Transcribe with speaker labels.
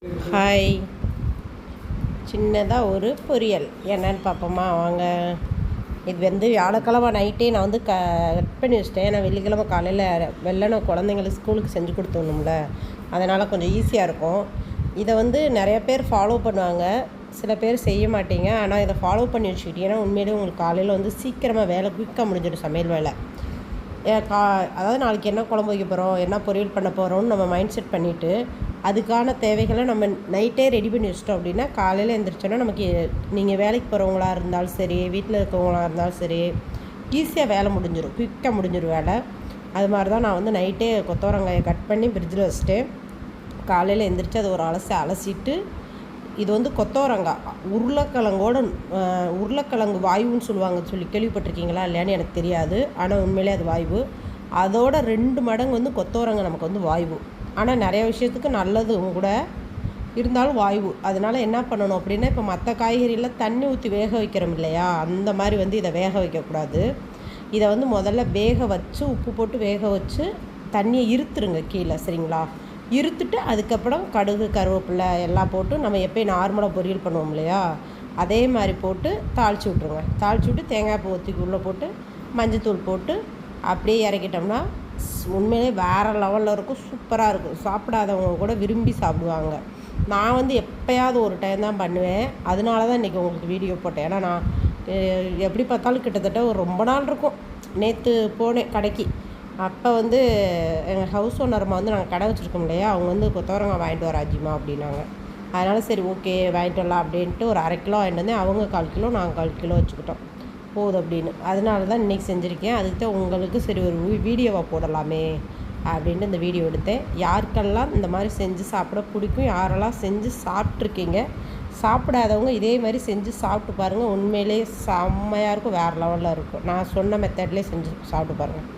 Speaker 1: Hi. சின்னதாக ஒரு பொரியல் என்னன்னு பார்ப்போமா வாங்க. இது வியாழக்கிழமை நைட்டே நான் கட் பண்ணி வச்சிட்டேன். ஏன்னா வெள்ளிக்கிழமை காலையில் வெள்ளனை குழந்தைங்களுக்கு ஸ்கூலுக்கு செஞ்சு கொடுத்துடணும்ல, அதனால் கொஞ்சம் ஈஸியாக இருக்கும். இதை நிறைய பேர் ஃபாலோ பண்ணுவாங்க, சில பேர் செய்ய மாட்டீங்க. ஆனால் இதை ஃபாலோ பண்ணி வச்சுக்கிட்டீங்கன்னா உண்மையிலே உங்களுக்கு காலையில் சீக்கிரமாக வேலை குயிக்காக முடிஞ்சிடும், சமையல் வேலை. அதாவது நாளைக்கு என்ன குழம்பு வைக்க போகிறோம், என்ன பொரியல் பண்ண போகிறோம்னு நம்ம மைண்ட் செட் பண்ணிவிட்டு அதுக்கான தேவைகளை நம்ம நைட்டே ரெடி பண்ணி வச்சிட்டோம் அப்படின்னா காலையில் எழுந்திரிச்சோன்னா நமக்கு நீங்கள் வேலைக்கு போகிறவங்களா இருந்தாலும் சரி, வீட்டில் இருக்கவங்களா இருந்தாலும் சரி, ஈஸியாக வேலை முடிஞ்சிடும், குயிக்காக முடிஞ்சிடும் வேலை. அது மாதிரி தான் நான் நைட்டே கொத்தவரங்காயை கட் பண்ணி ஃப்ரிட்ஜில் வச்சுட்டு காலையில் எழுந்திரிச்சு அதை ஒரு அலசிட்டு, இது கொத்தவரங்காய் உருளைக்கிழங்கு வாயுன்னு சொல்லி கேள்விப்பட்டிருக்கீங்களா இல்லையான்னு எனக்கு தெரியாது. ஆனால் உண்மையிலே அது வாய்வு. அதோட 2 மடங்கு கொத்தவரங்காய் நமக்கு வாய்வு. ஆனால் நிறைய விஷயத்துக்கு நல்லதும் கூட, இருந்தாலும் வாய்வு. அதனால் என்ன பண்ணணும் அப்படின்னா, இப்போ மற்ற காய்கறியில் தண்ணி ஊற்றி வேக வைக்கிறோம் இல்லையா, அந்த மாதிரி இதை வேக வைக்கக்கூடாது. இதை முதல்ல வேக வச்சு உப்பு போட்டு வேக வச்சு தண்ணியை இருத்துருங்க கீழே, சரிங்களா? இருத்துட்டு அதுக்கப்புறம் கடுகு கருவேப்பிலை எல்லாம் போட்டு நம்ம எப்போயும் நார்மலாக பொரியல் பண்ணுவோம் இல்லையா, அதே மாதிரி போட்டு தாளித்து விட்ருங்க. தாளித்து விட்டு தேங்காய் பூ ஊற்றி உள்ளே போட்டு மஞ்சத்தூள் போட்டு அப்படியே இறக்கிட்டோம்னா உண்மையிலே வேறு லெவலில் இருக்கும், சூப்பராக இருக்கும். சாப்பிடாதவங்க கூட விரும்பி சாப்பிடுவாங்க. நான் எப்போயாவது ஒரு டைம் தான் பண்ணுவேன், அதனால தான் இன்றைக்கி உங்களுக்கு வீடியோ போட்டேன். ஏன்னா நான் எப்படி பார்த்தாலும் கிட்டத்தட்ட ஒரு ரொம்ப நாள் இருக்கும். நேற்று போனேன் கடைக்கு. அப்போ எங்கள் ஹவுஸ் ஓனர்மா நாங்கள் கடை வச்சுருக்கோம் இல்லையா, அவங்க கொத்தவரங்காய் வாங்கிட்டு வர ஆஜிமா அப்படின்னாங்க. அதனால் சரி ஓகே வாங்கிட்டு வரலாம் அப்படின்ட்டு ஒரு 1/2 கிலோ வாங்கிட்டு வந்தேன். அவங்க 1/4 கிலோ, நாங்கள் 1/4 கிலோ வச்சுக்கிட்டோம் போதும் அப்படின்னு. அதனால தான் இன்றைக்கி செஞ்சுருக்கேன். அதுக்கு தான் உங்களுக்கு சரி ஒரு வீடியோவாக போடலாமே அப்படின்ட்டு இந்த வீடியோ எடுத்தேன். யாருக்கெல்லாம் இந்த மாதிரி செஞ்சு சாப்பிட பிடிக்கும், யாரெல்லாம் செஞ்சு சாப்பிட்ருக்கீங்க, சாப்பிடாதவங்க இதே மாதிரி செஞ்சு சாப்பிட்டு பாருங்கள். உண்மையிலே செம்மையாக இருக்கும், வேறு லெவலில் இருக்கும். நான் சொன்ன மெத்தட்லேயே செஞ்சு சாப்பிட்டு பாருங்கள்.